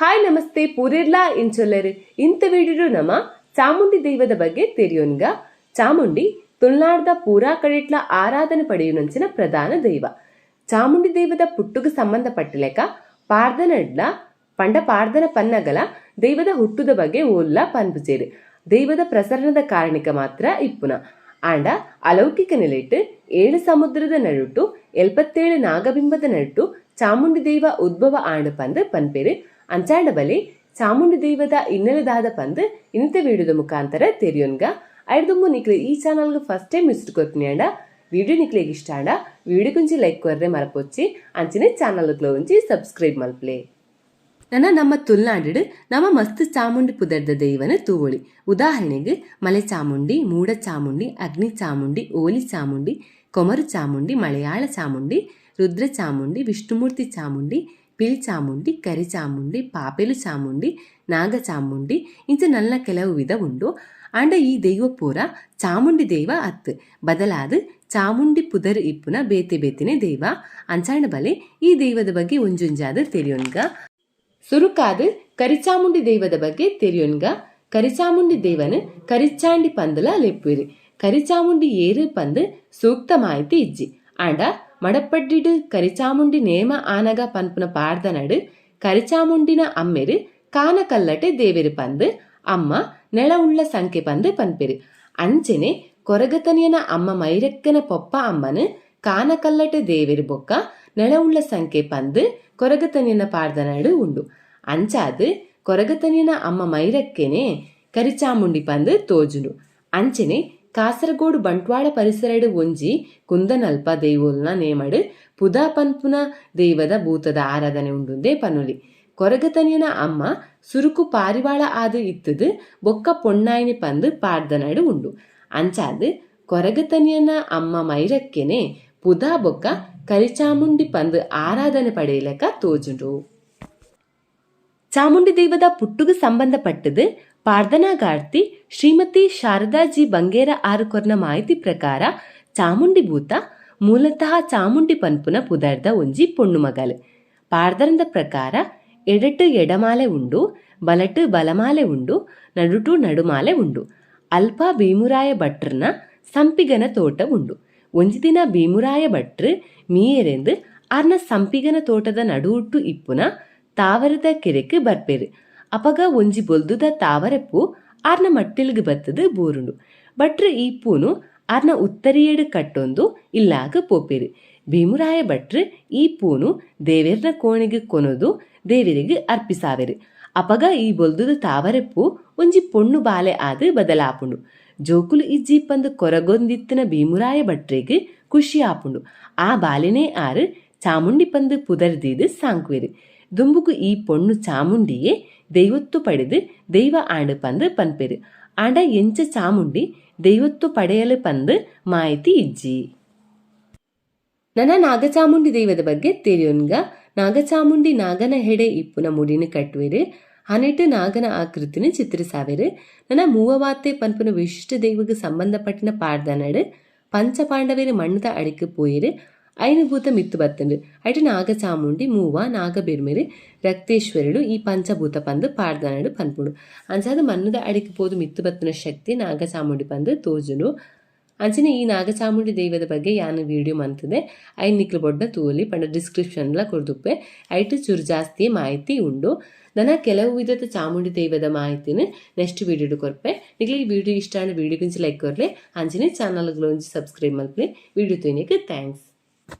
Hi ನಮಸ್ತೆ ಪೂರೆರ್ಲಾ ಇಂಚೊಲ್ಲರು ಇಂಥ video ನಮ್ಮ ಚಾಮುಂಡಿ ದೈವದ ಬಗ್ಗೆ ತೆರಿಯೋನ್ಗ. ಚಾಮುಂಡಿ ತುಳುನಾಡದ ಪೂರಾ ಕಡೆಟ್ಲ ಆರಾಧನೆ ಪಡೆಯುನಂಚಿನ ಪ್ರಧಾನ ದೈವ. ಚಾಮುಂಡಿ ದೈವದ ಪುಟ್ಟುಗೆ ಸಂಬಂಧಪಟ್ಟಲೆಕ ಪಾರ್ದನಡ್ಲ ಪಾರ್ದನ ಪನ್ನಗಲ ದೈವದ ಹುಟ್ಟುದ ಬಗ್ಗೆ ಓಲ್ಲ ಪನ್ಪುಚೇರು. ದೈವದ ಪ್ರಸರಣದ ಕಾರಣಿಕ ಮಾತ್ರ ಇಪ್ಪುನ ಆಂಡ ಅಲೌಕಿಕ ನೆಲೆಟ್ಟು 7 ಸಮುದ್ರದ ನಡುಟು 77 ನಾಗಬಿಂಬದ ನಡುಟು ಚಾಮುಂಡಿ ದೈವ ಉದ್ಭವ ಆಂಡು ಪಂದು ಪನ್ಪೇರು. ಅಂಚಾಂಡ ಬಲೆ ಚಾಮುಂಡಿ ದೈವದ ಇನ್ನೆಲದಾದ ಪಂದು ಇಂಥ ವಿಡಿಯೋದ ಮುಖಾಂತರ ತೆರಿಯೋನ್ಗ. ಐಡ್ದುಂಬು ನಿಕ್ಲೆ ಈ ಚಾನಲ್ಗೆ ಫಸ್ಟ್ ಟೈಮ್ ವಿಸಿಟ್ ಕೊರ್ಪಿನಿಯಂಡ ವಿಡಿಯೋ ನಿಕ್ಲೆಗೆ ಇಷ್ಟ ಆಂಡ ವಿಡಿಯೋ ಕುಂಚಿ ಲೈಕ್ ಕೊರ್ರೆ ಮರಪೊಚ್ಚಿ ಅಂಚಿನ ಚಾನಲ್ಗೆ ಒಂಚಿ ಸಬ್ಸ್ಕ್ರೈಬ್ ಮಲ್ಪ್ಲೆ. ನಮ್ಮ ತುಳುನಾಡು ನಮ್ಮ ಮಸ್ತ್ ಚಾಮುಂಡಿ ಪುದರ್ದ ದೈವನ ತೂವೊಳಿ. ಉದಾಹರಣೆಗೆ ಮಲೆ ಚಾಮುಂಡಿ, ಮೂಡ ಚಾಮುಂಡಿ, ಅಗ್ನಿ ಚಾಮುಂಡಿ, ಓಲಿ ಚಾಮುಂಡಿ, ಕೊಮರು ಚಾಮುಂಡಿ, ಮಲಯಾಳ ಚಾಮುಂಡಿ, ರುದ್ರ ಚಾಮುಂಡಿ, ವಿಷ್ಣುಮೂರ್ತಿ ಚಾಮುಂಡಿ, ಪಿಲ್ ಚಾಮುಂಡಿ, ಕರಿ ಚಾಮುಂಡಿ, ಪಾಪೆಲು ಚಾಮುಂಡಿ, ನಾಗ ಚಾಮುಂಡಿ ಇಂಚ ನಲ್ಲ ಕೆಲವು ವಿಧ ಉಂಡು. ಆಂಡ ಈ ದೈವ ಪೂರ ಚಾಮುಂಡಿ ದೈವ ಅತ್ತು ಬದಲಾದ ಚಾಮುಂಡಿ ಪುದರ್ ಇಪ್ಪುನ ಬೇತೆ ಬೇತಿನೇ ದೈವ. ಅಂಚಾಂಡ ಬಲೆ ಈ ದೈವದ ಬಗ್ಗೆ ಒಂಜೊಂಜಾದ ತೆರಿಯೋನ್ಗ. ಸುರುಕಾದ ಕರಿಚಾಮುಂಡಿ ದೈವದ ಬಗ್ಗೆ ತೆರಿಯೋನ್ಗ. ಕರಿಚಾಮುಂಡಿ ದೇವನು ಕರಿಚಾಂಡಿ ಪಂದಲ ಲೆಪ್ಪುವಿರಿ. ಕರಿಚಾಮುಂಡಿ ಏರು ಪಂದು ಸೂಕ್ತ ಮಾಹಿತಿ ಇಜ್ಜಿ. ಆಂಡ ಮಡಪಡ್ಡಿಡು ಕರಿಚಾಮುಂಡಿ ನೇಮ ಆನಗ ಪನ್ಪುನ ಪಾಡ್ದನಡು ಕರಿಚಾಮುಂಡಿನ ಅಮ್ಮೆರು ಕಾನಕಲ್ಲಟೆ ದೇವೆರು ಪಂದು ಅಮ್ಮ ನೆಳ ಉಳ್ಳ ಸಂಖ್ಯೆ ಪಂದು ಪನ್ಪೆರು. ಅಂಚೆನೆ ಕೊರಗತನಿಯನ ಅಮ್ಮ ಮೈರಕ್ಕನ ಪೊಪ್ಪ ಅಮ್ಮನು ಕಾನಕಲ್ಲಟೆ ದೇವೆರು ಬೊಕ್ಕ ನೆಳ ಉಳ್ಳ ಸಂಖ್ಯೆ ಪಂದು ಕೊರಗತನಿಯನ ಪಾಡ್ದನಡು ಉಂಡು. ಅಂಚಾದು ಕೊರಗತನಿಯನ ಅಮ್ಮ ಮೈರಕ್ಕೆನೆ ಕರಿಚಾಮುಂಡಿ ಪಂದು ತೋಜುಂಡು. ಅಂಚೆನೆ ಕಾಸರಗೋಡು ಬಂಟ್ವಾಳ ಪರಿಸರಡು ಒಂಜಿ ಕುಂದನಲ್ಪ ದೈವೋಲ್ನ ನೇಮಡು ಪುದಾ ಪನ್ಪುನ ದೈವದ ಭೂತದ ಆರಾಧನೆ ಉಂಡುಂದೇ ಪನುಲಿ. ಕೊರಗತನಿಯನ ಅಮ್ಮ ಸುರುಕು ಪಾರಿವಾಳ ಆದು ಇತ್ತದು ಬೊಕ್ಕ ಪೊಣ್ಣಾಯಿನಿ ಪಂದು ಪಾಡ್ದನಡು ಉಂಡು. ಅಂಚಾದು ಕೊರಗತನಿಯನ ಅಮ್ಮ ಮೈರಕ್ಕೆನೆ ಪುದಾ ಬೊಕ್ಕ ಕರಿಚಾಮುಂಡಿ ಪಂದು ಆರಾಧನೆ ಪಡೆಯಲಕ ತೋಜುಂಡು. ಚಾಮುಂಡಿ ದೈವದ ಪುಟ್ಟುಗೆ ಸಂಬಂಧಪಟ್ಟದು ಪಾರ್ದನಾಗಾರ್ತಿ ಶ್ರೀಮತಿ ಶಾರದಾಜಿ ಬಂಗೇರ ಆರುಕೊರ್ನ ಮಾಹಿತಿ ಪ್ರಕಾರ ಚಾಮುಂಡಿ ಭೂತ ಮೂಲತಃ ಚಾಮುಂಡಿ ಪನ್ಪುನ ಪುದರ್ದ ಒಂಜಿ ಪೊಣ್ಣು ಮಗಲು. ಪಾರ್ದನದ ಪ್ರಕಾರ ಎಡಟು ಎಡಮಾಲೆ ಉಂಡು, ಬಲಟು ಬಲಮಾಲೆ ಉಂಡು, ನಡುಟು ನಡುಮಾಲೆ ಉಂಡು. ಅಲ್ಪ ಭೀಮುರಾಯ ಭಟ್ರನ ಸಂಪಿಗನ ತೋಟ ಉಂಡು. ಒಂಜಿ ದಿನ ಭೀಮುರಾಯ ಭಟ್ರು ಮೀಯರೆಂದು ಆರ್ನ ಸಂಪಿಗನ ತೋಟದ ನಡುಹುಟ್ಟು ಇಪ್ಪುನ ತಾವರದ ಕೆರೆക്ക് ಬರ್ಪೇರು. ಅಪಗ ಒಂಜಿ ಬೊಲ್ದುದ ತಾವರೆಪ್ಪು ಆರ್ನ ಮಟ್ಟಿಲ್ಗೆ ಬತ್ತದು ಬೋರುಂಡು. ಭಟ್ರು ಈ ಪೂನು ಆರ್ನ ಉತ್ತರಿಯೇಡು ಕಟ್ಟೊಂದು ಇಲ್ಲಾಗ ಪೋಪೇರು. ಭೀಮುರಾಯ ಭಟ್ರು ಈ ಪೂನು ದೇವೆರ್ನ ಕೋಣೆಗೆ ಕೊನೊದು ದೇವರಿಗೆ ಅರ್ಪಿಸಾವೆರು. ಅಪಗ ಈ ಬೊಲ್ದುದ ತಾವರೆಪ್ಪು ಒಂಜಿ ಪೊಣ್ಣು ಬಾಲೆ ಆದು ಬದಲಾಪುಂಡು. ಜೋಕುಲು ಇಜ್ಜಿ ಪಂದು ಕೊರಗೊಂದಿತ್ತಿನ ಭೀಮುರಾಯ ಭಟ್ರಿಗೆ ಖುಷಿ ಆಪುಂಡು. ಆ ಬಾಲೆನೇ ಆರು ಚಾಮುಂಡಿ ಪಂದು ಪುದರ್ದೀದು ಸಾಂಕ್ವೆರು. ದುಂಬುಗು ಈ ಪೊಣ್ಣು ಚಾಮುಂಡಿಯೇ ದೈವತ್ತು ಪಡೆದು ದೈವ ಆಂಡು ಪಂದು ಪನ್ಪೆರು. ಆಂಡ ಎಂಚ ಚಾಮುಂಡಿ ದೈವತ್ತು ಪಡೆಯಲು ಪಂದು ಮಾಹಿತಿ ಇಜ್ಜಿ. ನಾಗಚಾಮುಂಡಿ ದೈವದ ಬಗ್ಗೆ ತೆರಿಯೋನ್ಗ. ನಾಗಚಾಮುಂಡಿ ನಾಗನ ಹೆಡೆ ಇಪ್ಪುನ ಮುಡಿನ ಕಟ್ಟುವೆರು. ಹನೆಟು ನಾಗನ ಆಕೃತಿನ ಚಿತ್ರಿಸಾವೆರು. ಮೂವವಾತೆ ಪನ್ಪುನ ವಿಶಿಷ್ಟ ದೈವಗೆ ಸಂಬಂಧಪಟ್ಟಿನ ಪಾಡ್ದನಡು ಪಂಚಪಾಂಡವೇರು ಮಣ್ಣದ ಅಡಿಕೆ ಪೋಯಿರು. ಐನುಭೂತ ಮಿತ್ತು ಬತ್ತಂಡು ಐಟು ನಾಗಚಾಮುಂಡಿ ಮೂವ ನಾಗಬೆರ್ಮೆರು ರಕ್ತೇಶ್ವರುಡು ಈ ಪಂಚಭೂತ ಪಂದು ಪಾಡ್ದನಡು ಪನ್ಪುಡು. ಅಂಚಾದ ಮಣ್ಣದ ಅಡಿಕೆ ಪೋದು ಮಿತ್ತು ಬತ್ತನ ಶಕ್ತಿ ನಾಗಚಾಮುಂಡಿ ಪಂದು ತೋಜುಂಡು. ಅಂಚನೆ ಈ ನಾಗಚಾಮುಂಡಿ ದೈವದ ಬಗ್ಗೆ ಯಾನು ವಿಡಿಯೋ ಮಂತದೆ ಐನ್ ನಿಕ್ಲು ಬೊಡ್ಡ ತೂಲಿ ಪಂಡ ಡಿಸ್ಕ್ರಿಪ್ಷನ್ಲ ಕೊಡ್ದುಪ್ಪೆ ಐಟು ಚೂರು ಜಾಸ್ತಿ ಮಾಹಿತಿ ಉಂಡು. ಕೆಲವು ವಿಧದ ಚಾಮುಂಡಿ ದೈವದ ಮಾಹಿತಿನ ನೆಕ್ಸ್ಟ್ ವಿಡಿಯೋಡು ಕೊರ್ಪೆ. ನಿಕ್ಲೆ ಈ ವಿಡಿಯೋ ಇಷ್ಟ ವಿಡಿಯೋ ಕೊಂಚ ಲೈಕ್ ಕೊರ್ಲೆ ಅಂಚನೆ ಚಾನಲ್ಗೆ ಒಂಚಿ ಸಬ್ಸ್ಕ್ರೈಬ್ ಮಲ್ಪಲೆ. ವಿಡಿಯೋ ತೋನಿಗೆ ಥ್ಯಾಂಕ್ಸ್.